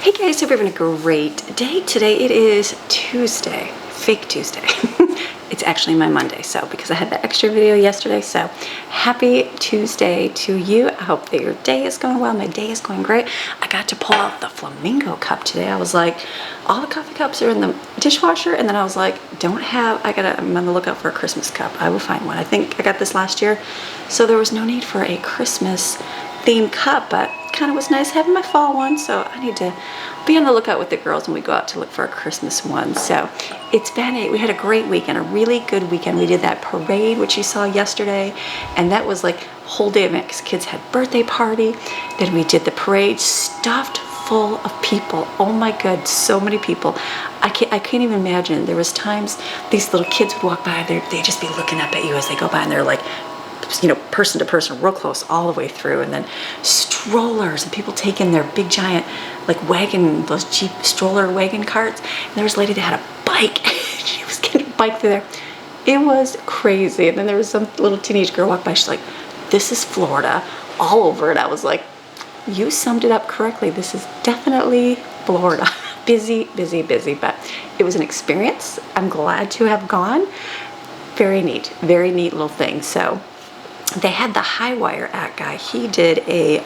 Hey guys, hope you're having a great day today. It is Tuesday, fake Tuesday. It's actually my Monday, so because I had the extra video yesterday, so happy Tuesday to you. I hope that your day is going well. My day is going great. I got to pull out the flamingo cup today. I was like, all the coffee cups are in the dishwasher, and then I was like, I'm on the lookout for a Christmas cup. I will find one. I think I got this last year, so there was no need for a Christmas themed cup, but kind of was nice having my fall one, so I need to be on the lookout with the girls when we go out to look for a Christmas one. So we had a great weekend, a really good weekend. We did that parade, which you saw yesterday, and that was like whole day event because kids had birthday party. Then we did the parade, stuffed full of people. Oh my god, so many people. I can't even imagine. There was times these little kids would walk by, they'd just be looking up at you as they go by, and they're like, you know, person to person, real close all the way through. And then strollers and people taking their big giant like wagon, those Jeep stroller wagon carts. And there was a lady that had a bike. She was getting a bike through there. It was crazy. And then there was some little teenage girl walk by. She's like, this is Florida all over. And I was like, you summed it up correctly. This is definitely Florida. Busy, busy, busy. But it was an experience. I'm glad to have gone. Very neat little thing. So they had the High Wire Act guy. He did a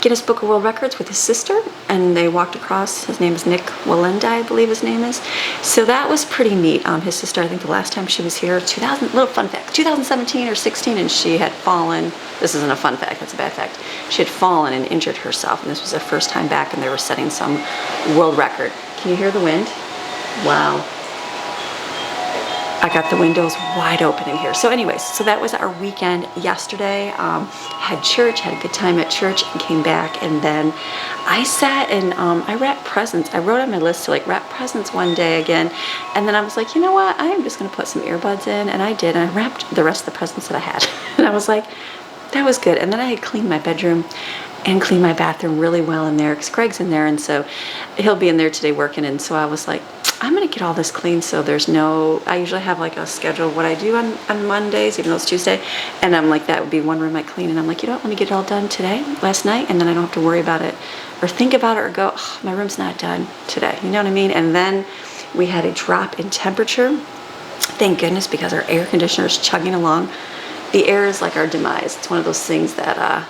Guinness Book of World Records with his sister, and they walked across. His name is Nick Walenda, I believe his name is. So that was pretty neat. His sister, I think the last time she was here, little fun fact, 2017 or 16, and she had fallen. This isn't a fun fact, that's a bad fact. She had fallen and injured herself, and this was her first time back, and they were setting some world record. Can you hear the wind? Wow. I got the windows wide open in here. So anyways, so that was our weekend yesterday. Had church, had a good time at church, and came back. And then I sat and I wrapped presents. I wrote on my list to like wrap presents one day again. And then I was like, you know what? I am just going to put some earbuds in. And I did. And I wrapped the rest of the presents that I had. And I was like, that was good. And then I had cleaned my bedroom and cleaned my bathroom really well in there because Greg's in there. And so he'll be in there today working. And so I was like, I'm going to get all this clean so I usually have like a schedule of what I do on Mondays, even though it's Tuesday. And I'm like, that would be one room I clean. And I'm like, you know what, let me get it all done last night. And then I don't have to worry about it or think about it or go, oh, my room's not done today. You know what I mean? And then we had a drop in temperature. Thank goodness, because our air conditioner is chugging along. The air is like our demise. It's one of those things that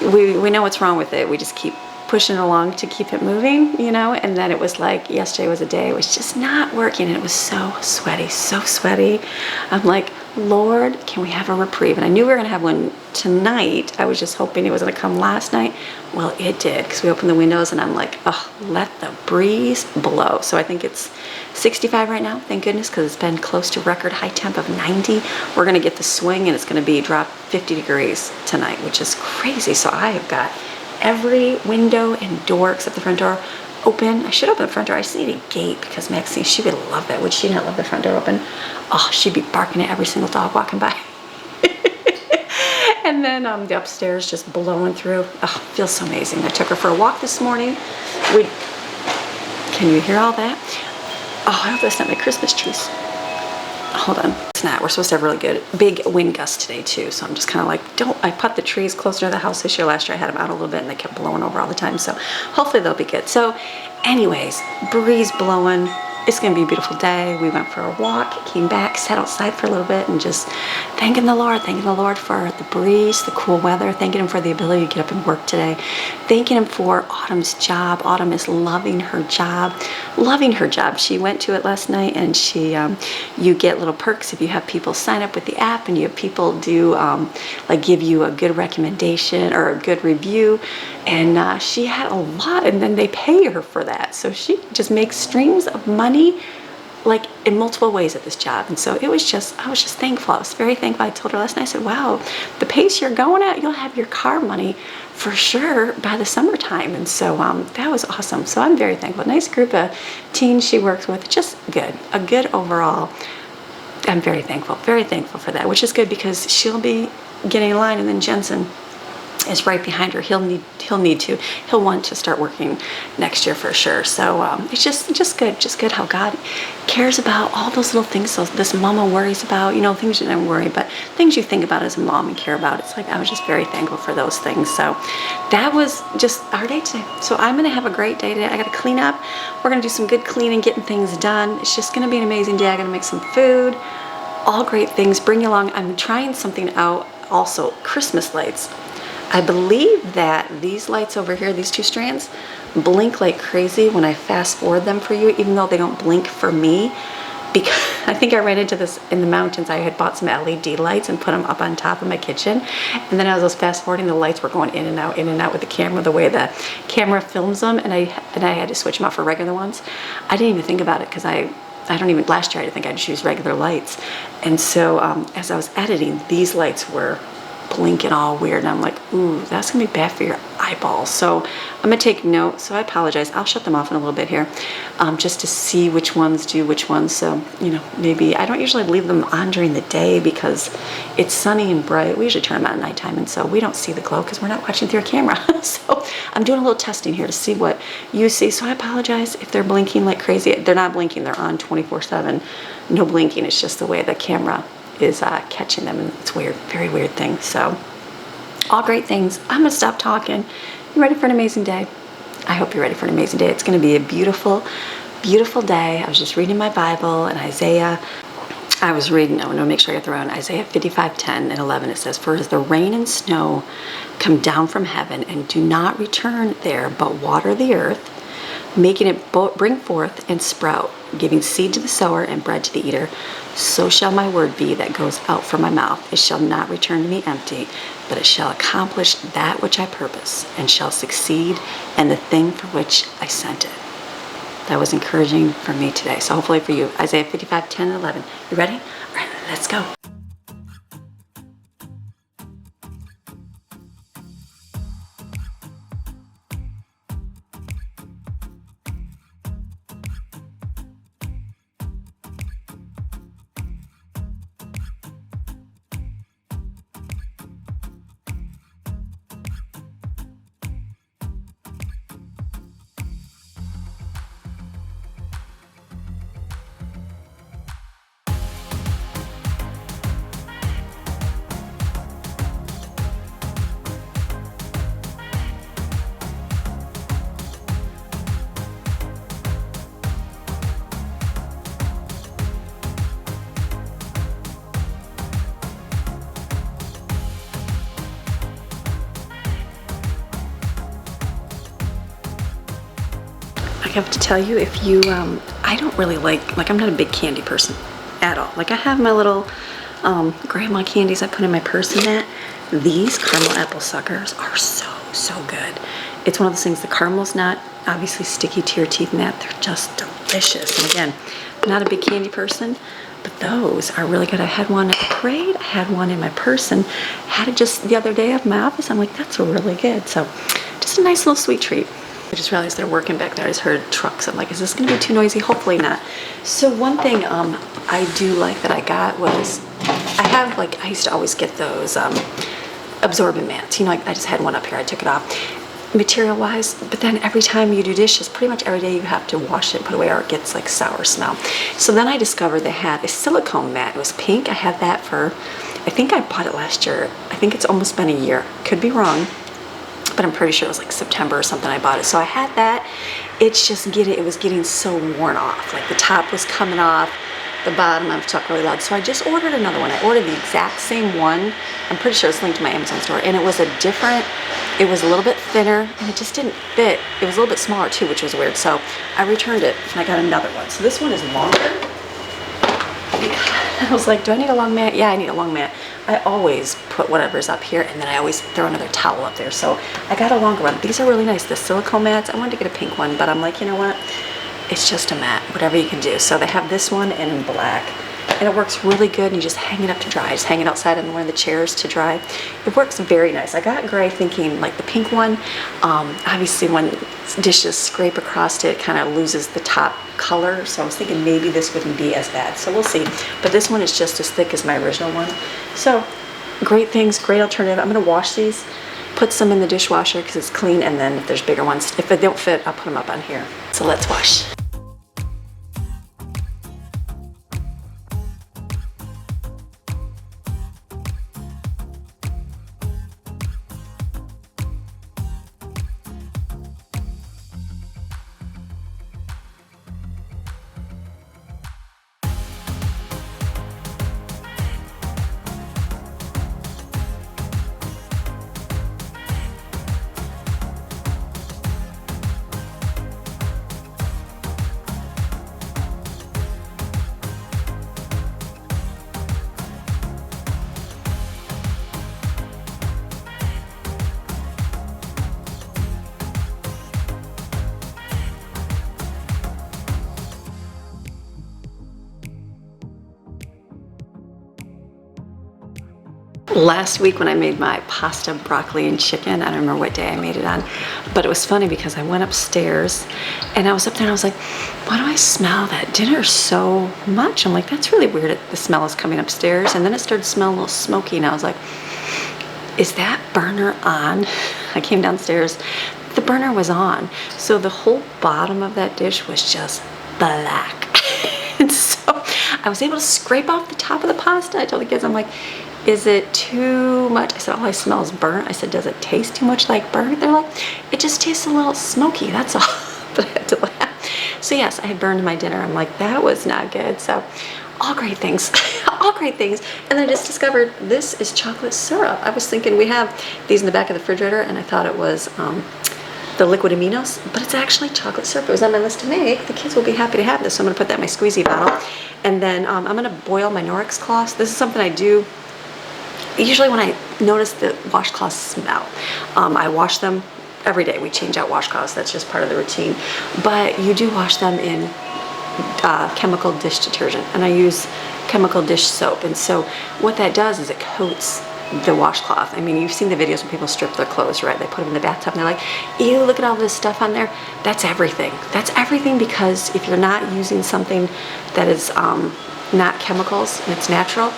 we know what's wrong with it. We just keep pushing it along to keep it moving, you know. And then it was like yesterday was a day it was just not working, and it was so sweaty. I'm like, Lord, can we have a reprieve? And I knew we were gonna have one tonight. I was just hoping it was gonna come last night. Well, it did, because we opened the windows, and I'm like, oh, let the breeze blow. So I think it's 65 right now, thank goodness, because it's been close to record high temp of 90. We're gonna get the swing, and it's gonna be drop 50 degrees tonight, which is crazy. So I have got every window and door except the front door open. I should open the front door. I just need a gate because Maxine, she would love that. Would she not love the front door open? Oh, she'd be barking at every single dog walking by. And then the upstairs just blowing through. Oh, feels so amazing. I took her for a walk this morning. Can you hear all that? Oh, I hope that's not my Christmas trees. Hold on. It's not. We're supposed to have really good big wind gusts today too, so I'm just kind of like, I put the trees closer to the house this year. Last year I had them out a little bit and they kept blowing over all the time, so hopefully they'll be good. So anyways, breeze blowing. It's gonna be a beautiful day. We went for a walk, came back, sat outside for a little bit, and just thanking the Lord for the breeze, the cool weather, thanking him for the ability to get up and work today, thanking him for Autumn's job. Autumn is loving her job. She went to it last night, and you get little perks if you have people sign up with the app, and you have people do like give you a good recommendation or a good review, and she had a lot, and then they pay her for that, so she just makes streams of money like in multiple ways at this job. And so I was just thankful. I was very thankful. I told her last night, I said, wow, the pace you're going at, you'll have your car money for sure by the summertime. And so that was awesome. So I'm very thankful. Nice group of teens she works with. Just good. A good overall. I'm very thankful for that, which is good because she'll be getting in line, and then Jensen is right behind her. He'll want to start working next year for sure. So it's just good how God cares about all those little things. So this mama worries about, things you don't worry, but things you think about as a mom and care about. It's like I was just very thankful for those things. So that was just our day today. So I'm gonna have a great day today. I gotta clean up. We're gonna do some good cleaning, getting things done. It's just gonna be an amazing day. I'm gonna make some food, all great things. Bring you along. I'm trying something out also, Christmas lights. I believe that these lights over here, these 2 strands, blink like crazy when I fast forward them for you, even though they don't blink for me. Because I think I ran into this in the mountains. I had bought some LED lights and put them up on top of my kitchen. And then as I was fast forwarding, the lights were going in and out with the camera, the way the camera films them. And I had to switch them out for regular ones. I didn't even think about it because last year I didn't think I'd choose regular lights. And so as I was editing, these lights were blinking all weird, and I'm like, ooh, that's gonna be bad for your eyeballs. So I'm gonna take note. So I apologize. I'll shut them off in a little bit here, just to see which ones do which ones. So maybe I don't usually leave them on during the day because it's sunny and bright. We usually turn them on at nighttime, and so we don't see the glow because we're not watching through a camera. So I'm doing a little testing here to see what you see. So I apologize if they're blinking like crazy. They're not blinking. They're on 24/7. No blinking. It's just the way the camera is catching them, and it's weird, very weird thing. So all great things. I'm gonna stop talking. You ready for an amazing day? I hope you're ready for an amazing day. It's gonna be a beautiful, beautiful day. I was just reading my Bible and Isaiah. I want to make sure I get the right one. Isaiah 55:10 and 11. It says, "For as the rain and snow come down from heaven and do not return there, but water the earth, making it bring forth and sprout, giving seed to the sower and bread to the eater, so shall my word be that goes out from my mouth. It shall not return to me empty, but it shall accomplish that which I purpose, and shall succeed in the thing for which I sent it." That was encouraging for me today. So hopefully for you. Isaiah 55:10 and 11. You ready? All right, let's go. I have to tell you, if you, I don't really like I'm not a big candy person at all. Like I have my little grandma candies I put in my purse and that. These caramel apple suckers are so good. It's one of those things, the caramel's not obviously sticky to your teeth and that. They're just delicious. And again, I'm not a big candy person, but those are really good. I had one at the parade, I had one in my purse, and had it just the other day at my office. I'm like, that's really good. So just a nice little sweet treat. I just realized they're working back there. I just heard trucks. I'm like, is this gonna be too noisy? Hopefully not. So one thing I do like that I got was, I used to always get those absorbent mats. I just had one up here, I took it off. Material wise, but then every time you do dishes, pretty much every day you have to wash it and put it away or it gets like sour smell. So then I discovered they had a silicone mat. It was pink. I had that for, I think I bought it last year. I think it's almost been a year. Could be wrong, but I'm pretty sure it was like September or something I bought it. So I had that. It's just it was getting so worn off. Like the top was coming off, the bottom, I've talked really loud. So I just ordered another one. I ordered the exact same one. I'm pretty sure it's linked to my Amazon store. And it was it was a little bit thinner and it just didn't fit. It was a little bit smaller too, which was weird. So I returned it and I got another one. So this one is longer. I was like, do I need a long mat? Yeah, I need a long mat. I always put whatever's up here and then I always throw another towel up there. So I got a longer one. These are really nice, the silicone mats. I wanted to get a pink one, but I'm like, you know what? It's just a mat, whatever you can do. So they have this one in black and it works really good. And you just hang it up to dry. Just hang it outside on one of the chairs to dry. It works very nice. I got gray thinking like the pink one, obviously when dishes scrape across it, kind of loses the top color. So I was thinking maybe this wouldn't be as bad. So we'll see. But this one is just as thick as my original one. So great things, great alternative. I'm gonna wash these put some in the dishwasher because it's clean, and then if there's bigger ones, if they don't fit, I'll put them up on here. So let's wash. Last week when I made my pasta, broccoli, and chicken, I don't remember what day I made it on, but it was funny because I went upstairs and I was up there and I was like, why do I smell that dinner so much? I'm like, that's really weird. The smell is coming upstairs. And then it started smelling a little smoky and I was like, is that burner on? I came downstairs, the burner was on. So the whole bottom of that dish was just black. And so I was able to scrape off the top of the pasta. I told the kids, I'm like, is it too much? I said, all I smell is burnt. I said, does it taste too much like burnt? They're like, it just tastes a little smoky, that's all. But I had to laugh. So yes, I had burned my dinner. I'm like, that was not good. So all great things, all great things. And then I just discovered this is chocolate syrup. I was thinking we have these in the back of the refrigerator and I thought it was the liquid aminos, but it's actually chocolate syrup. It was on my list to make. The kids will be happy to have this. So I'm gonna put that in my squeezy bottle. And then I'm gonna boil my Norwex cloths. This is something I do usually when I notice the washcloths smell. I wash them every day. We change out washcloths. That's just part of the routine. But you do wash them in chemical dish detergent, and I use chemical dish soap. And so what that does is it coats the washcloth. I mean, you've seen the videos when people strip their clothes, right? They put them in the bathtub and they're like, ew, look at all this stuff on there. That's everything. That's everything, because if you're not using something that is not chemicals and it's natural,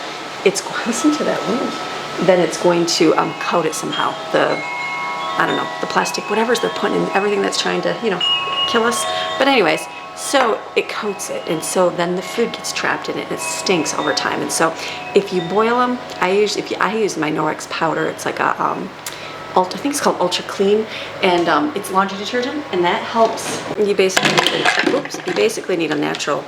it's, listen to that wind, then it's going to coat it somehow. I don't know, the plastic, whatever's they're putting in, everything that's trying to, you know, kill us. But anyways, so it coats it, and so then the food gets trapped in it and it stinks over time. And so if you boil them, I use my Norwex powder. It's like a I think it's called Ultra Clean, and it's laundry detergent, and that helps. You basically need a natural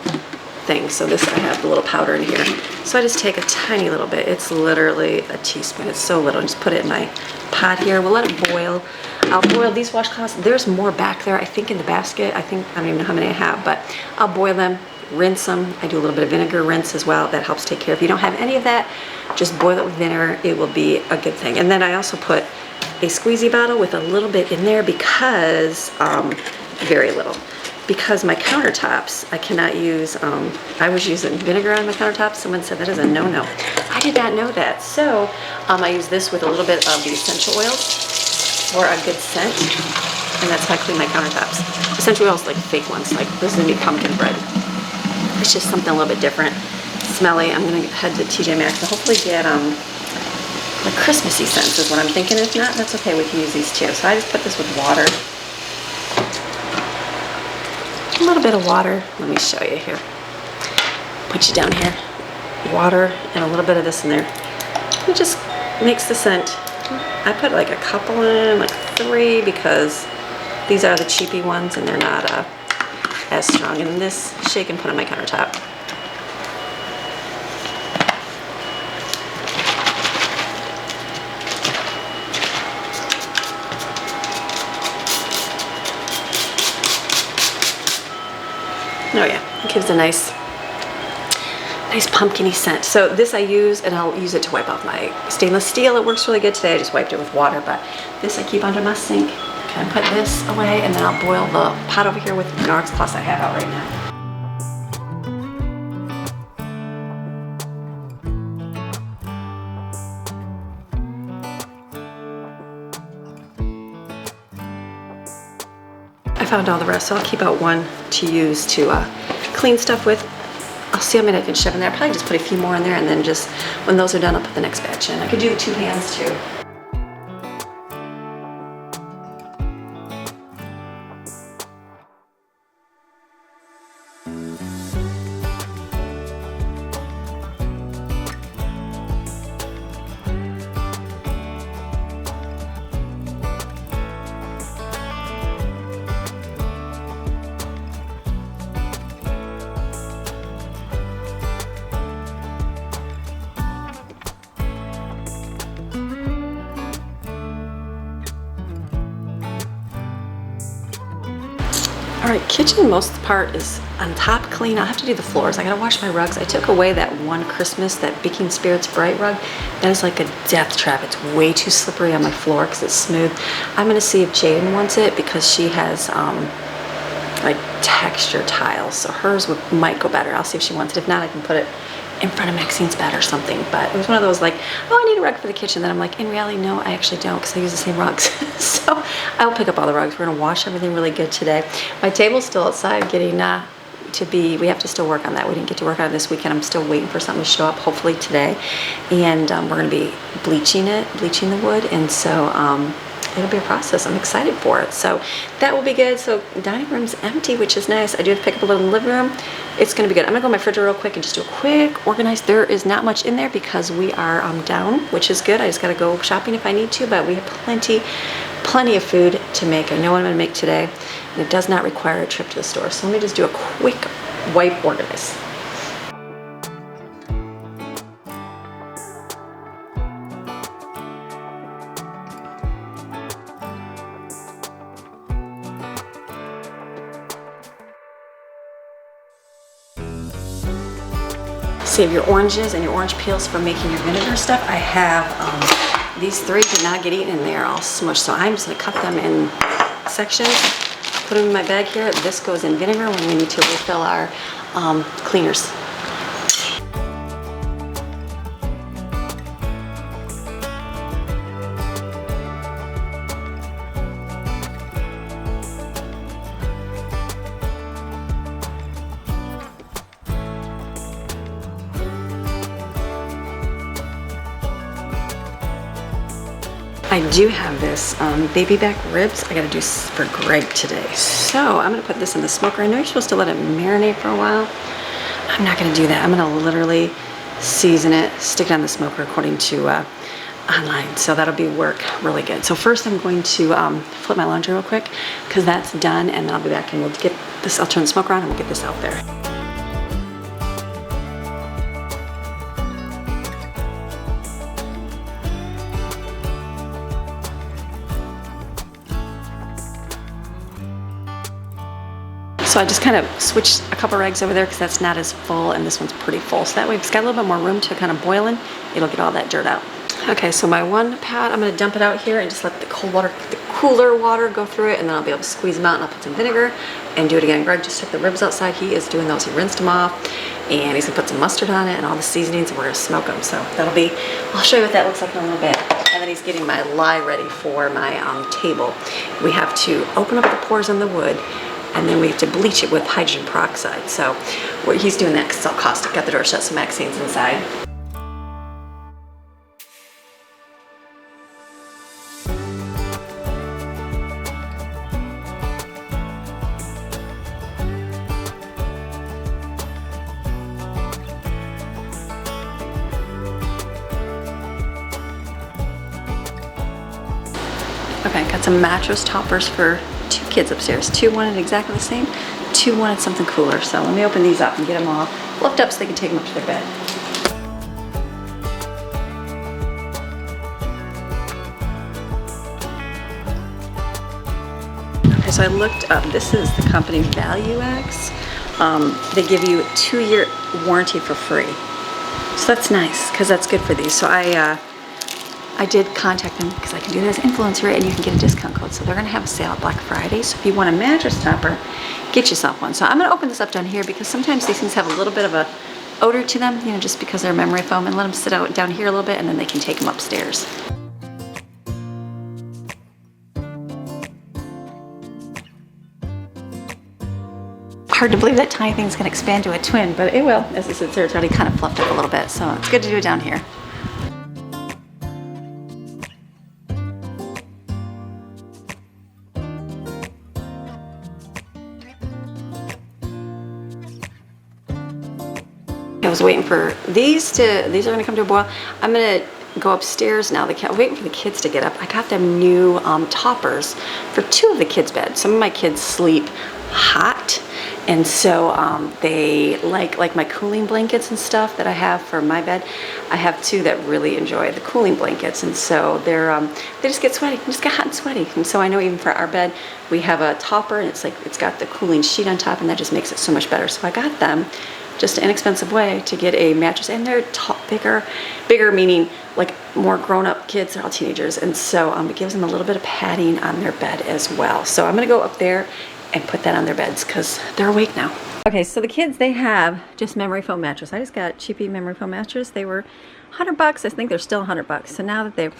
thing. So this, I have the little powder in here. So I just take a tiny little bit. It's literally a teaspoon. It's so little. Just put it in my pot here. We'll let it boil. I'll boil these washcloths. There's more back there, I think, in the basket. I don't even know how many I have, but I'll boil them, rinse them. I do a little bit of vinegar rinse as well. That helps take care. If you don't have any of that, just boil it with vinegar. It will be a good thing. And then I also put a squeezy bottle with a little bit in there because, very little. Because my countertops, I cannot use, I was using vinegar on my countertops. Someone said that is a no-no. I did not know that. So I use this with a little bit of the essential oils for a good scent. And that's how I clean my countertops. Essential oils, like fake ones, like this is gonna be pumpkin bread. It's just something a little bit different, smelly. I'm gonna head to TJ Maxx and hopefully get the Christmassy scents is what I'm thinking. If not, that's okay, we can use these too. So I just put this with water. A little bit of water. Let me show you here. Put you down here. Water and a little bit of this in there. It just makes the scent. I put like a couple in, like 3, because these are the cheapy ones and they're not as strong. And this shake and put on my countertop. Oh yeah, it gives a nice pumpkin-y scent. So this I use, and I'll use it to wipe off my stainless steel. It works really good today. I just wiped it with water, but this I keep under my sink. And put this away, and then I'll boil the pot over here with the Norwex cloths I have out right now. I found all the rest, so I'll keep out one to use to clean stuff with. I'll see how many I can shove in there. I'll probably just put a few more in there, and then just when those are done, I'll put the next batch in. I could do the 2 pans too. All right, kitchen, most of the part is on top clean. I'll have to do the floors. I gotta wash my rugs. I took away that one Christmas, that Baking Spirits Bright rug. That is like a death trap. It's way too slippery on my floor because it's smooth. I'm gonna see if Jaden wants it because she has like texture tiles, so hers might go better. I'll see if she wants it. If not, I can put it in front of Maxine's bed or something. But it was one of those like, oh, I need a rug for the kitchen. Then I'm like, in reality, no, I actually don't, because I use the same rugs. So I'll pick up all the rugs. We're gonna wash everything really good today. My table's still outside getting to be, we have to still work on that. We didn't get to work on it this weekend. I'm still waiting for something to show up, hopefully today. And we're gonna be bleaching the wood. And so it'll be a process. I'm excited for it. So that will be good. So dining room's empty, which is nice. I do have to pick up a little in the living room. It's gonna be good. I'm gonna go in my refrigerator real quick and just do a quick organize. There is not much in there because we are down, which is good. I just gotta go shopping if I need to, but we have plenty of food to make. I know what I'm gonna make today, and it does not require a trip to the store. So let me just do a quick wipe organize. Save your oranges and your orange peels for making your vinegar stuff. I have these three did not get eaten and they are all smushed, so I'm just gonna cut them in sections, put them in my bag here. This goes in vinegar when we need to refill our cleaners. I do have this baby back ribs I gotta do for Greg today. So I'm gonna put this in the smoker. I know you're supposed to let it marinate for a while. I'm not gonna do that. I'm gonna literally season it, stick it on the smoker according to online. So that'll be work really good. So first I'm going to flip my laundry real quick because that's done, and then I'll be back and we'll get this, I'll turn the smoker on and we'll get this out there. So I just kind of switched a couple rags over there because that's not as full and this one's pretty full. So that way it's got a little bit more room to kind of boil in. It'll get all that dirt out. Okay, so my one pad, I'm gonna dump it out here and just let the cold water, the cooler water go through it, and then I'll be able to squeeze them out and I'll put some vinegar and do it again. Greg just took the ribs outside. He is doing those. He rinsed them off and he's gonna put some mustard on it and all the seasonings, and we're gonna smoke them. So that'll be, I'll show you what that looks like in a little bit. And then he's getting my lye ready for my table. We have to open up the pores on the wood, and then we have to bleach it with hydrogen peroxide. So he's doing that because it's all caustic. Got the door shut so Maxine's inside. Okay, got some mattress toppers for 2 kids upstairs. 2 wanted exactly the same, 2 wanted something cooler. So let me open these up and get them all flipped up so they can take them up to their bed. Okay, so I looked up, this is the company ValueX. They give you a 2-year warranty for free. So that's nice, because that's good for these. So I did contact them because I can do that as influencer and you can get a discount code. So they're gonna have a sale at Black Friday. So if you want a mattress topper, get yourself one. So I'm gonna open this up down here because sometimes these things have a little bit of a odor to them, you know, just because they're memory foam, and let them sit out down here a little bit and then they can take them upstairs. Hard to believe that tiny thing's gonna expand to a twin, but it will. As it sits there, it's already kind of fluffed up a little bit. So it's good to do it down here. I was waiting for these are gonna come to a boil. I'm gonna go upstairs now. Waiting for the kids to get up. I got them new toppers for 2 of the kids' beds. Some of my kids sleep hot And so they like my cooling blankets and stuff that I have for my bed. I have two that really enjoy the cooling blankets, and so they just get sweaty, just get hot and sweaty. And so I know even for our bed, we have a topper, and it's got the cooling sheet on top, and that just makes it so much better. So I got them just an inexpensive way to get a mattress, and they're bigger meaning like more grown-up kids. They're all teenagers, and so it gives them a little bit of padding on their bed as well. So I'm gonna go up there and put that on their beds because they're awake now. Okay, so the kids, they have just memory foam mattress. I just got cheapy memory foam mattress. They were $100. I think they're still $100. So now that they're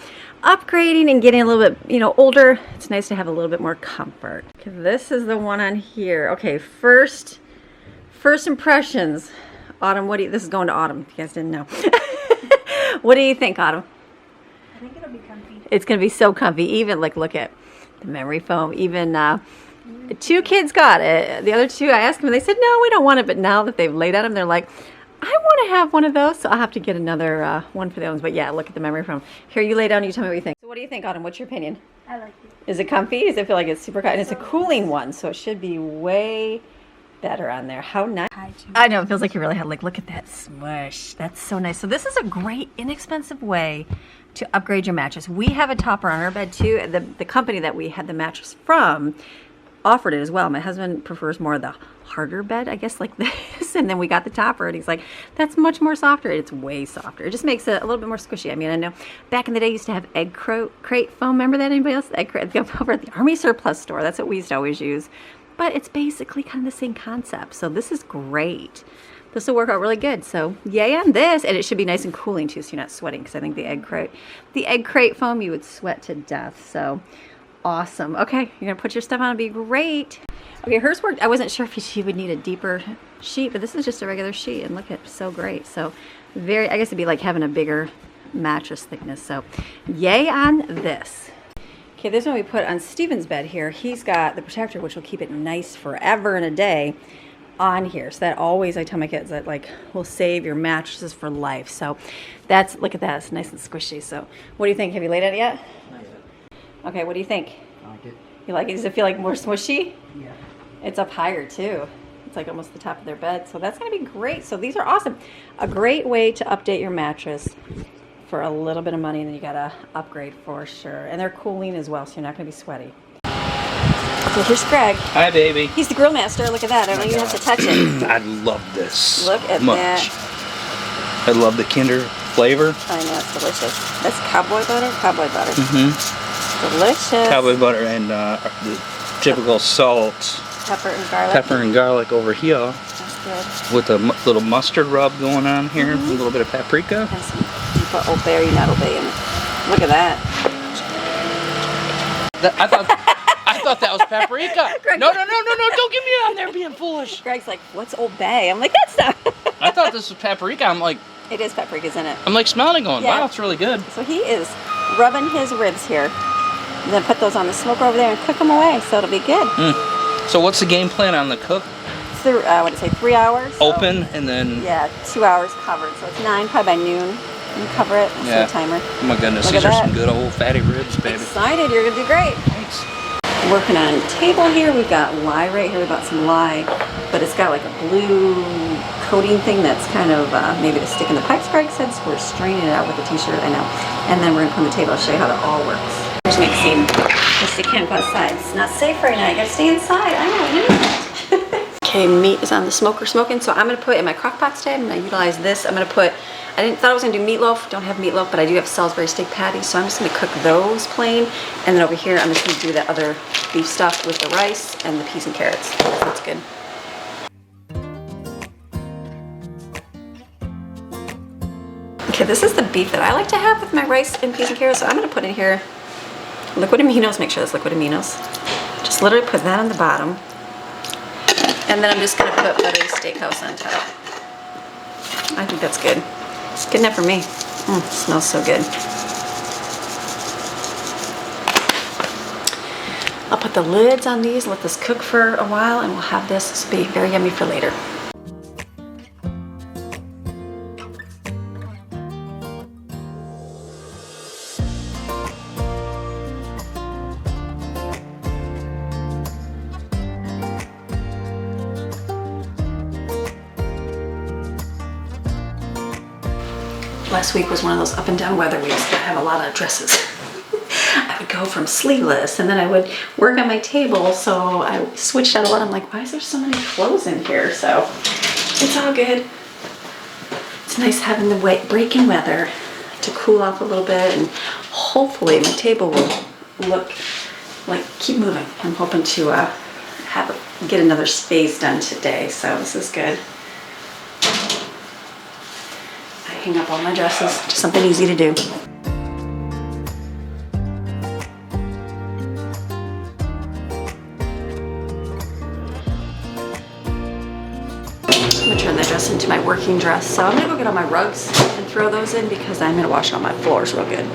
upgrading and getting a little bit, you know, older, it's nice to have a little bit more comfort. Okay, this is the one on here. Okay, first impressions. Autumn, this is going to Autumn, if you guys didn't know. What do you think, Autumn? I think it'll be comfy. It's going to be so comfy. Even, like, look at the memory foam. Even, two kids got it. The other two, I asked them, and they said, no, we don't want it. But now that they've laid on them, they're like, I want to have one of those. So I'll have to get another one for the others. But yeah, look at the memory foam. Here, you lay down and you tell me what you think. So what do you think, Autumn? What's your opinion? I like it. Is it comfy? Does it feel like it's super comfy? And it's a cooling one, so it should be way better on there. How nice. I know, it feels like you really had, like, look at that smush. That's so nice. So this is a great, inexpensive way to upgrade your mattress. We have a topper on our bed too. The company that we had the mattress from offered it as well. My husband prefers more of the harder bed, I guess, like this. And then we got the topper, and he's like, that's much more softer. It's way softer. It just makes it a little bit more squishy. I mean, I know back in the day, I used to have egg crate foam. Remember that? Anybody else? Egg crate over at the Army Surplus store. That's what we used to always use. But it's basically kind of the same concept. So this is great. This will work out really good. So yay on this. And it should be nice and cooling too, so you're not sweating, because I think the egg crate foam, you would sweat to death. So awesome. Okay, you're gonna put your stuff on, it'll be great. Okay, hers worked. I wasn't sure if she would need a deeper sheet, but this is just a regular sheet, and look, it's so great. So I guess it'd be like having a bigger mattress thickness. So yay on this. Okay, this one we put on Steven's bed here. He's got the protector, which will keep it nice forever and a day on here. So that always, I tell my kids that, like, will save your mattresses for life. So that's, look at that, it's nice and squishy. So what do you think? Have you laid on it yet? Not yet. Okay, what do you think? I like it. You like it? Does it feel like more smushy? Yeah. It's up higher too. It's like almost the top of their bed. So that's gonna be great. So these are awesome. A great way to update your mattress for a little bit of money, and then you gotta upgrade for sure. And they're cooling as well, so you're not gonna be sweaty. So here's Greg. Hi, baby. He's the grill master. Look at that. I don't even have to touch it. I love this. Look at that. I love the Kinder flavor. I know, it's delicious. That's cowboy butter? Cowboy butter. Mm-hmm. Delicious. Cowboy butter and the typical salt. Pepper and garlic. Pepper and garlic over here. That's good. With a little mustard rub going on here. A little bit of paprika. And some, you put Old Bay or you not Old Bay in it. Look at that. I thought that was paprika. No, don't get me on there being foolish. Greg's like, what's Old Bay? I'm like, that's not. I thought this was paprika. I'm like, it is paprika, isn't it? I'm like smelling going, Yeah. wow, it's really good. So he is rubbing his ribs here. And then put those on the smoker over there and cook them away, so it'll be good. So what's the game plan on the cook? It's what did it say, 3 hours? So, Open and then... yeah, 2 hours covered. So it's 9, probably by noon. You cover it. I'll set a timer. Oh my goodness, Look these at are that. some good old fatty ribs, baby. Excited, you're gonna do great. Thanks. Working on a table here. We've got lye right here. We bought some lye, but it's got like a blue coating thing that's kind of maybe to stick in the pipes, Greg said, so we're straining it out with the t-shirt, I know. And then we're gonna put on the table. I'll show you how that all works. Here's Maxine. Because you can't go outside. It's not safe right now. You gotta stay inside. I know. Okay, meat is on the smoker smoking, so I'm gonna put in my crock pot today. I'm gonna utilize this. I'm gonna put, thought I was gonna do meatloaf. Don't have meatloaf, but I do have Salisbury steak patties, so I'm just gonna cook those plain. And then over here, I'm just gonna do the other beef stuff with the rice and the peas and carrots. That's good. Okay, this is the beef that I like to have with my rice and peas and carrots, so I'm gonna put in here liquid aminos. Make sure that's liquid aminos. Just literally put that on the bottom. And then I'm just gonna put buttery steakhouse on top. I think that's good. It's good enough for me. It smells so good. I'll put the lids on these, let this cook for a while, and we'll have this. This will be very yummy for later. Last week was one of those up and down weather weeks. I have a lot of dresses. I would go from sleeveless and then I would work on my table. So I switched out a lot. I'm like, why is there so many clothes in here? So it's all good. It's nice having the breaking weather to cool off a little bit, and hopefully my table will look like keep moving. I'm hoping to get another space done today, so this is good. I hang up all my dresses, just something easy to do. I'm gonna turn that dress into my working dress, so I'm gonna go get all my rugs and throw those in because I'm gonna wash all my floors real good.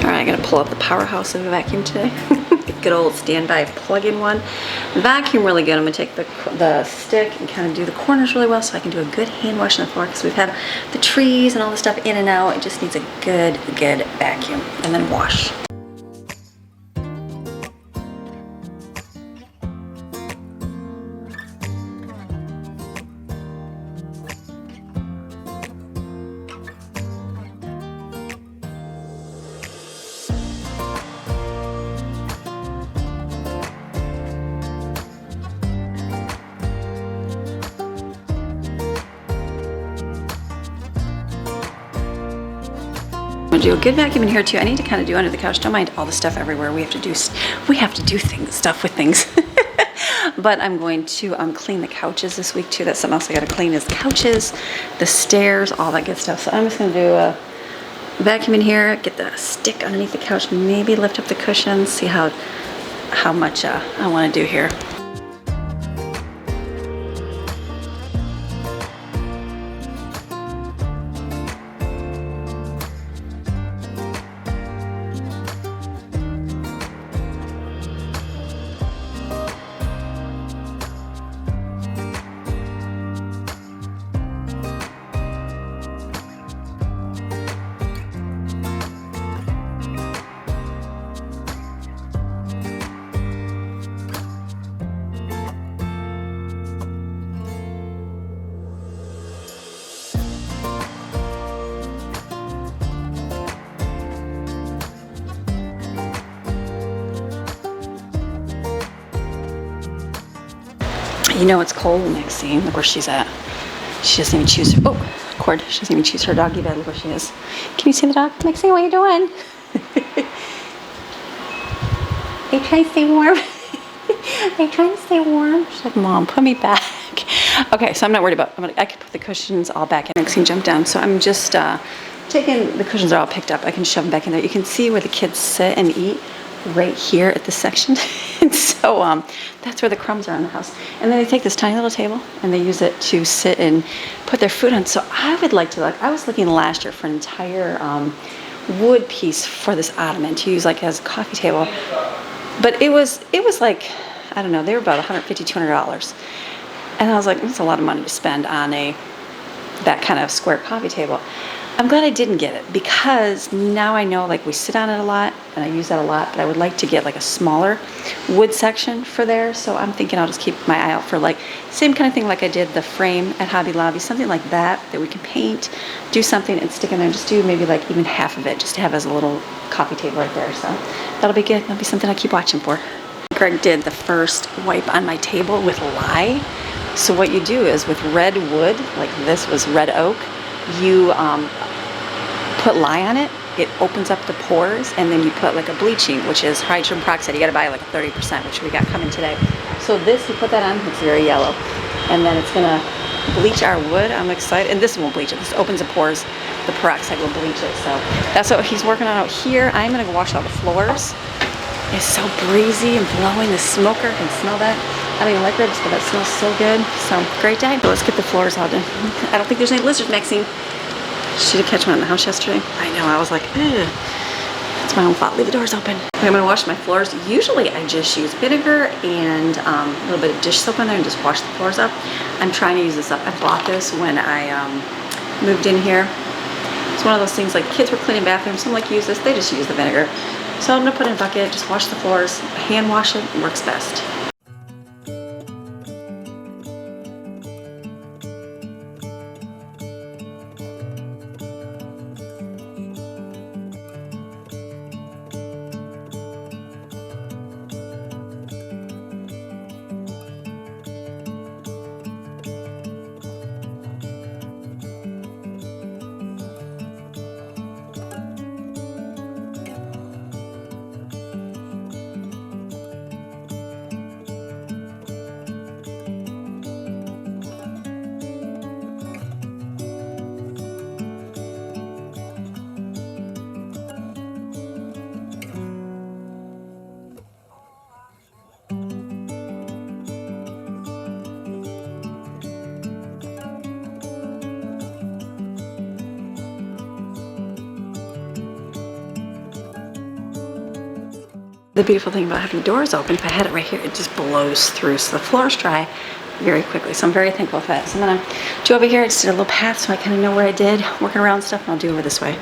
Alright, I'm gonna pull out the powerhouse of a vacuum today. Good old standby plug-in one. Vacuum really good. I'm gonna take the stick and kind of do the corners really well so I can do a good hand wash on the floor, because we've had the trees and all the stuff in and out. It just needs a good vacuum and then wash. I'm gonna do a good vacuum in here too. I need to kind of do under the couch. Don't mind all the stuff everywhere. We have to do stuff with things. But I'm going to clean the couches this week too. That's something else I gotta clean, is the couches, the stairs, all that good stuff. So I'm just gonna do a vacuum in here, get the stick underneath the couch, maybe lift up the cushions, see how much I wanna do here. You know it's cold next scene. Look where she's at. She doesn't even choose her, cord. She doesn't even choose her doggy bed. Look where she is. Can you see the dog? Maxine, what are you doing? Are you trying to stay warm? Are you trying to stay warm? She's like, Mom, put me back. Okay, so I'm not worried about, I can put the cushions all back in. Maxine jumped down, so I'm just taking, the cushions are all picked up. I can shove them back in there. You can see where the kids sit and eat right here at this section. And so that's where the crumbs are in the house. And then they take this tiny little table and they use it to sit and put their food on. So I would like to, I was looking last year for an entire wood piece for this ottoman to use like as a coffee table. But it was like, I don't know, they were about $150, $200. And I was like, that's a lot of money to spend on that kind of square coffee table. I'm glad I didn't get it, because now I know like we sit on it a lot and I use that a lot, but I would like to get like a smaller wood section for there. So I'm thinking I'll just keep my eye out for like same kind of thing like I did the frame at Hobby Lobby, something like that we can paint, do something and stick in there and just do maybe like even half of it just to have as a little coffee table right there. So that'll be good. That'll be something I'll keep watching for. Greg did the first wipe on my table with lye. So what you do is with red wood, like this was red oak, you put lye on it, it opens up the pores, and then you put like a bleaching, which is hydrogen peroxide. You gotta buy like a 30%, which we got coming today. So this, you put that on, it's very yellow. And then it's gonna bleach our wood. I'm excited. And this won't bleach it. This opens the pores. The peroxide will bleach it. So that's what he's working on out here. I'm gonna go wash all the floors. It's so breezy and blowing. The smoker, can smell that. I don't even like ribs, but that smells so good. So great day. So let's get the floors all done. I don't think there's any lizards, Maxine. She did catch one in the house yesterday. I know, I was like, ugh. It's my own fault. Leave the doors open. Okay, I'm gonna wash my floors. Usually I just use vinegar and a little bit of dish soap in there and just wash the floors up. I'm trying to use this up. I bought this when I moved in here. It's one of those things like kids were cleaning bathrooms. Some like use this. They just use the vinegar. So I'm gonna put it in a bucket, just wash the floors, hand wash it works best. The beautiful thing about having doors open, if I had it right here, it just blows through, so the floors dry very quickly. So I'm very thankful for that. So I'm gonna do over here. I just did a little path so I kind of know where I did, working around stuff, and I'll do over this way.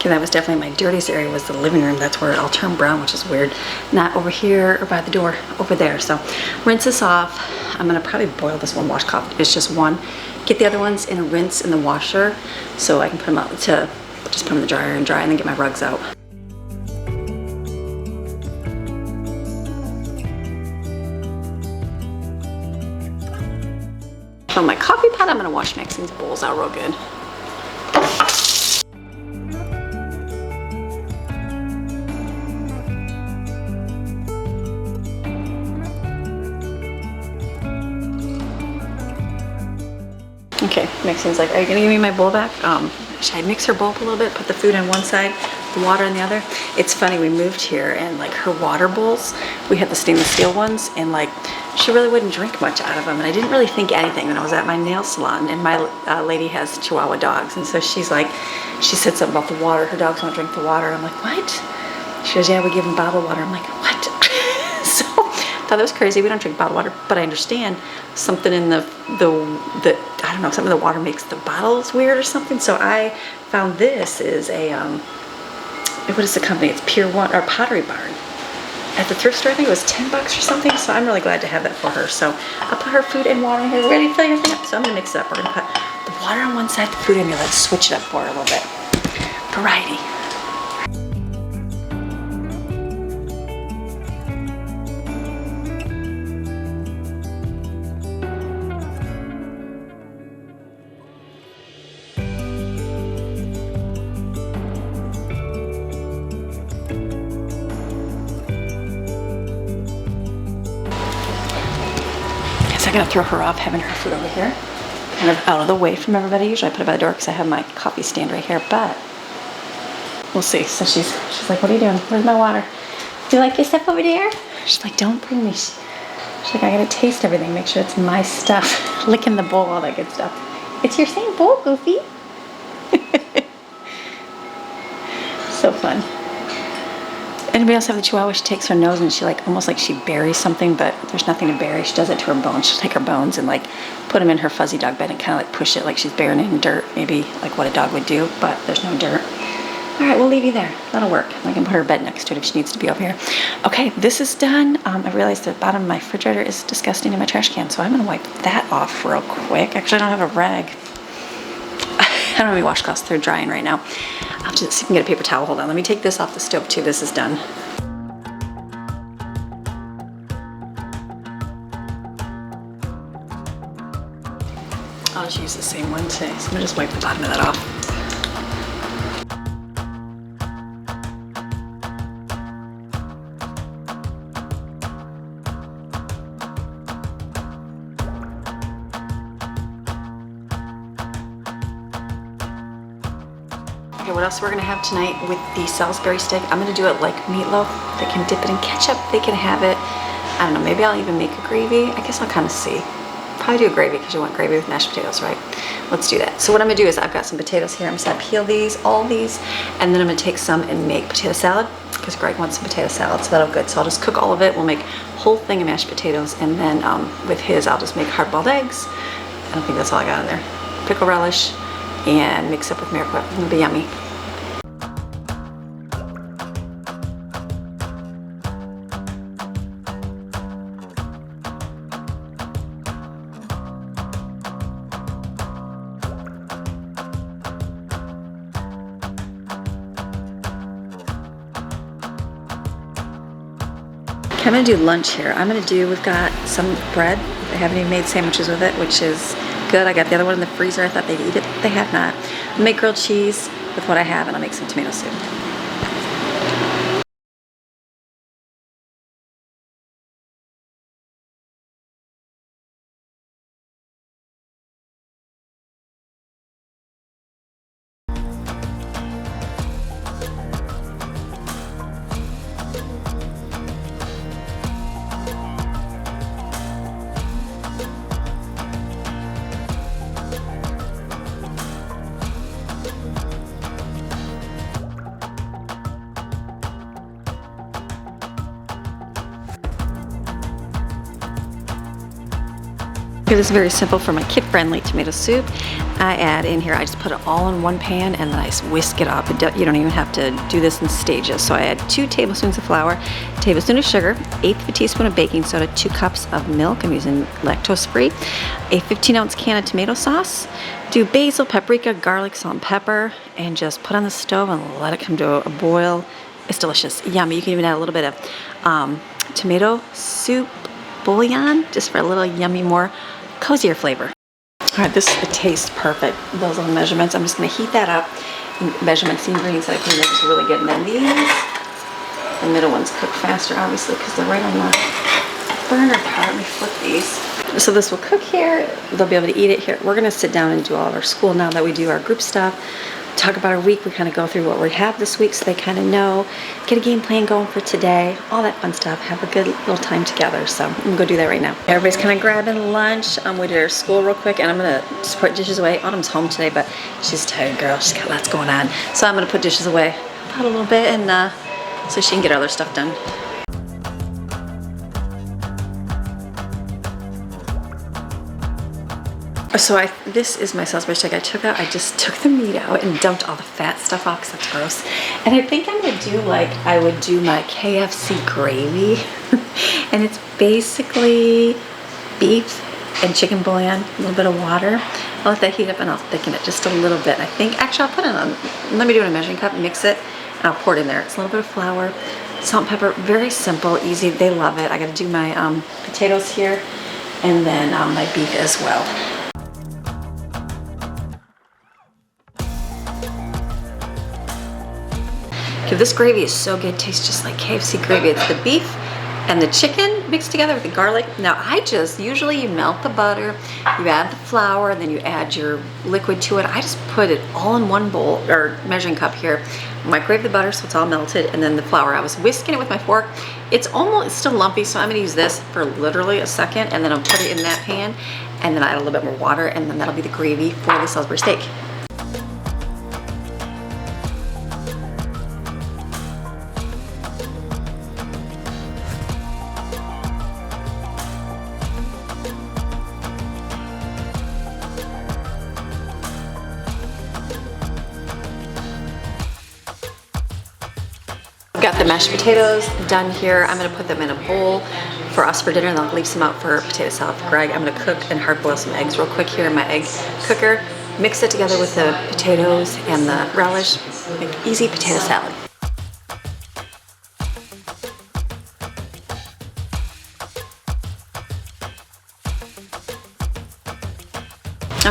Okay, that was definitely my dirtiest area, was the living room. That's where I'll turn brown, which is weird. Not over here or by the door, over there. So rinse this off. I'm gonna probably boil this one washcloth. It's just one. Get the other ones in a rinse in the washer so I can put them out to, just put them in the dryer and dry, and then get my rugs out. From my coffee pot, I'm gonna wash Maxine's bowls out real good. Okay, Maxine's like, are you gonna give me my bowl back? Should I mix her bowl up a little bit, put the food on one side, the water on the other? It's funny, we moved here and like her water bowls, we had the stainless steel ones, and like she really wouldn't drink much out of them, and I didn't really think anything when I was at my nail salon, and my lady has Chihuahua dogs, and so she's like, she said something about the water, her dogs won't drink the water. I'm like, what? She goes, yeah, we give them bottled water. I'm like, what? So I thought that was crazy. We don't drink bottled water, but I understand something in the I don't know, something in the water makes the bottles weird or something. So I found this is a what is the company? It's Pier 1 or Pottery Barn. At the thrift store, I think it was $10 or something. So I'm really glad to have that for her. So I'll put her food and water in here. We're ready to fill everything up. So I'm gonna mix it up. We're gonna put the water on one side, the food in here. Let's switch it up for her a little bit. Variety. I'm gonna throw her off having her food over here, kind of out of the way from everybody. Usually I put it by the door because I have my coffee stand right here, but we'll see. So she's like, what are you doing? Where's my water? Do you like your stuff over there? She's like, don't bring me. She's like, I gotta taste everything, make sure it's my stuff. Licking the bowl, all that good stuff. It's your same bowl, Goofy. So fun. Anybody else have the Chihuahua? She takes her nose and she like, almost like she buries something, but there's nothing to bury. She does it to her bones. She'll take her bones and like put them in her fuzzy dog bed and kind of like push it like she's burying it in dirt, maybe like what a dog would do, but there's no dirt. All right, we'll leave you there. That'll work. I can put her bed next to it if she needs to be over here. Okay, this is done. I realized the bottom of my refrigerator is disgusting in my trash can, so I'm gonna wipe that off real quick. Actually, I don't have a rag. I don't have any washcloths. They're drying right now. I'll just see if I can get a paper towel. Hold on. Let me take this off the stove too. This is done. just use the same one today. So I'm gonna just wipe the bottom of that off. Okay, what else we're gonna have tonight with the Salisbury steak? I'm gonna do it like meatloaf. They can dip it in ketchup, they can have it. I don't know, maybe I'll even make a gravy. I guess I'll kind of see. Probably do a gravy because you want gravy with mashed potatoes, right? Let's do that. So what I'm gonna do is I've got some potatoes here. I'm just gonna peel these, all these, and then I'm gonna take some and make potato salad because Greg wants some potato salad, so that'll be good. So I'll just cook all of it. We'll make a whole thing of mashed potatoes, and then with his, I'll just make hard-boiled eggs. I don't think that's all I got in there. Pickle relish and mix up with Miracle Whip. It'll be yummy. Okay, I'm gonna do lunch here. We've got some bread. They haven't even made sandwiches with it, which is good. I got the other one in the freezer. I thought they'd eat it. They have not. I'll make grilled cheese with what I have, and I'll make some tomato soup. Okay, this is very simple for my kid-friendly tomato soup. I add in here, I just put it all in one pan and then I just whisk it up. You don't even have to do this in stages. So I add 2 tablespoons of flour, a tablespoon of sugar, 1/8 of a teaspoon of baking soda, 2 cups of milk. I'm using lactose-free, a 15-ounce can of tomato sauce. Do basil, paprika, garlic, salt, and pepper, and just put on the stove and let it come to a boil. It's delicious, yummy. You can even add a little bit of tomato soup bouillon, just for a little yummy, more cozier flavor. All right, it tastes perfect. Those are the measurements. I'm just gonna heat that up. Measurements, the ingredients that I put in there is really good. And then these, the middle ones cook faster, obviously, because they're right on the burner part. Let me flip these. So this will cook here. They'll be able to eat it here. We're gonna sit down and do all of our school now that we do our group stuff. Talk about our week. We kind of go through what we have this week so they kind of know, get a game plan going for today, all that fun stuff. Have a good little time together. So I'm gonna go do that right now. Everybody's kind of grabbing lunch. We did our school real quick, and I'm gonna just put dishes away. Autumn's home today, but she's a tired girl. She's got lots going on. So I'm gonna put dishes away about a little bit, and so she can get other stuff done. So this is my Salisbury steak. I just took the meat out and dumped all the fat stuff off because that's gross. And I think I'm gonna do like I would do my KFC gravy. And it's basically beef and chicken bouillon, a little bit of water. I'll let that heat up and I'll thicken it just a little bit. I think, actually I'll put it on, let me do it in a measuring cup, mix it, and I'll pour it in there. It's a little bit of flour, salt and pepper, very simple, easy, they love it. I gotta do my potatoes here, and then my beef as well. Okay, this gravy is so good, it tastes just like KFC gravy. It's the beef and the chicken mixed together with the garlic. Now usually you melt the butter, you add the flour, and then you add your liquid to it. I just put it all in one bowl, or measuring cup here. Microwave the butter so it's all melted, and then the flour. I was whisking it with my fork. It's still lumpy, so I'm gonna use this for literally a second, and then I'll put it in that pan, and then add a little bit more water, and then that'll be the gravy for the Salisbury steak. Got the mashed potatoes done here. I'm gonna put them in a bowl for us for dinner, and I'll leave some out for potato salad for Greg. I'm gonna cook and hard boil some eggs real quick here in my egg cooker. Mix it together with the potatoes and the relish. Make easy potato salad.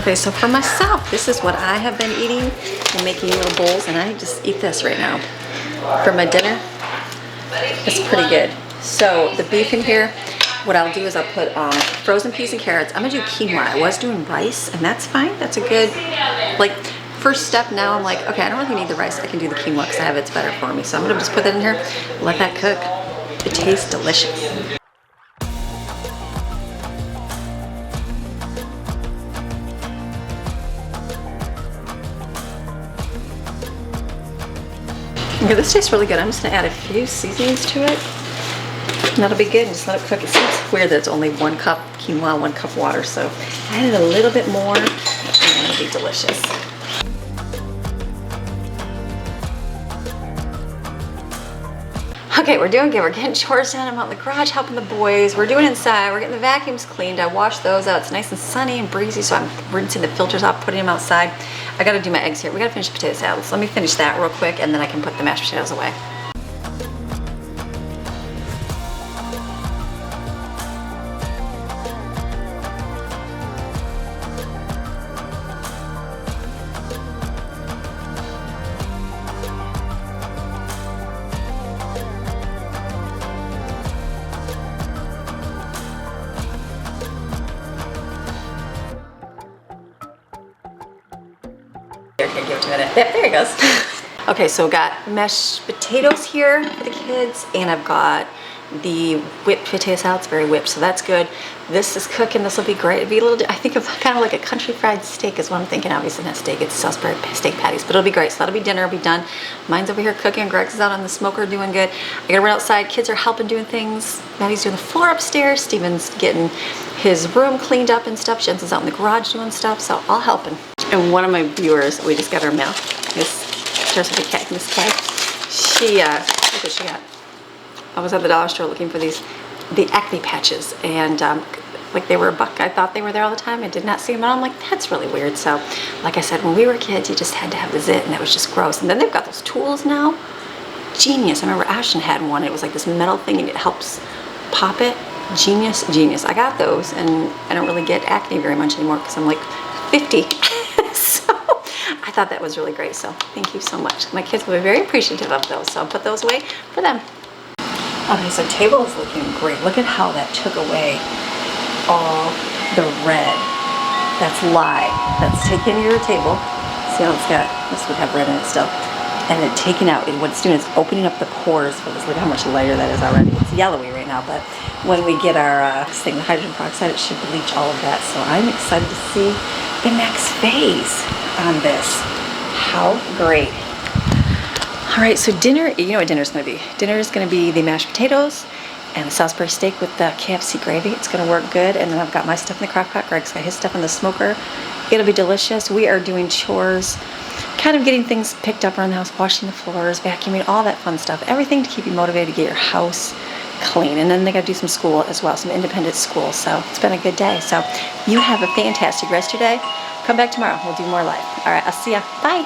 Okay, so for myself, this is what I have been eating. I'm making little bowls, and I just eat this right now. For my dinner, it's pretty good. So the beef in here, what I'll do is I'll put frozen peas and carrots. I'm gonna do quinoa. I was doing rice, and that's fine. That's a good, like, first step. Now I'm like, okay, I don't really need the rice. I can do the quinoa because I have it's better for me. So I'm gonna just put that in here, let that cook. It tastes delicious. Okay, this tastes really good. I'm just gonna add a few seasonings to it. And that'll be good, and just let it cook. It seems weird that it's only 1 cup quinoa, 1 cup water, so I added a little bit more, and it'll be delicious. Okay, we're doing good. We're getting chores done. I'm out in the garage helping the boys. We're doing inside. We're getting the vacuums cleaned. I washed those out. It's nice and sunny and breezy, so I'm rinsing the filters off, putting them outside. I gotta do my eggs here. We gotta finish the potato salad. So let me finish that real quick, and then I can put the mashed potatoes away. Okay, give it a minute. Yep, there it goes. Okay, so got mashed potatoes here for the kids, and I've got the whipped potato salad. It's very whipped, so that's good. This is cooking. This will be great. It'll be a little, I think of kind of like a country fried steak is what I'm thinking. Obviously not steak, it's Salisbury steak patties, but it'll be great. So that'll be dinner, it'll be done. Mine's over here cooking. Greg's is out on the smoker doing good. I gotta run outside. Kids are helping doing things. Maddie's doing the floor upstairs. Steven's getting his room cleaned up and stuff. Jensen's out in the garage doing stuff, so all helping. And one of my viewers, we just got her mail. Miss Jessica K, Miss K. She, look what she got. I was at the dollar store looking for the acne patches, and like they were $1. I thought they were there all the time. I did not see them, and I'm like, that's really weird. So, like I said, when we were kids, you just had to have the zit, and that was just gross. And then they've got those tools now. Genius. I remember Ashton had one. It was like this metal thing, and it helps pop it. Genius, genius. I got those, and I don't really get acne very much anymore because I'm like 50. So I thought that was really great. So thank you so much. My kids will be very appreciative of those. So I'll put those away for them. Okay, so table is looking great. Look at how that took away all the red. That's live. That's taking your table. See how it's got, this would have red in it still. And then taking out, and what it's doing is opening up the pores for this. Look at how much lighter that is already. It's yellowy right now, but when we get our thing, the hydrogen peroxide, it should bleach all of that. So I'm excited to see the next phase on this. How great. All right, so dinner, you know what dinner's gonna be. Dinner is gonna be the mashed potatoes and the Salisbury steak with the KFC gravy. It's gonna work good. And then I've got my stuff in the crock pot. Greg's got his stuff in the smoker. It'll be delicious. We are doing chores, kind of getting things picked up around the house, washing the floors, vacuuming, all that fun stuff. Everything to keep you motivated to get your house clean. And then they gotta do some school as well, some independent school. So it's been a good day. So you have a fantastic rest of your day. Come back tomorrow, we'll do more live. All right, I'll see ya, bye.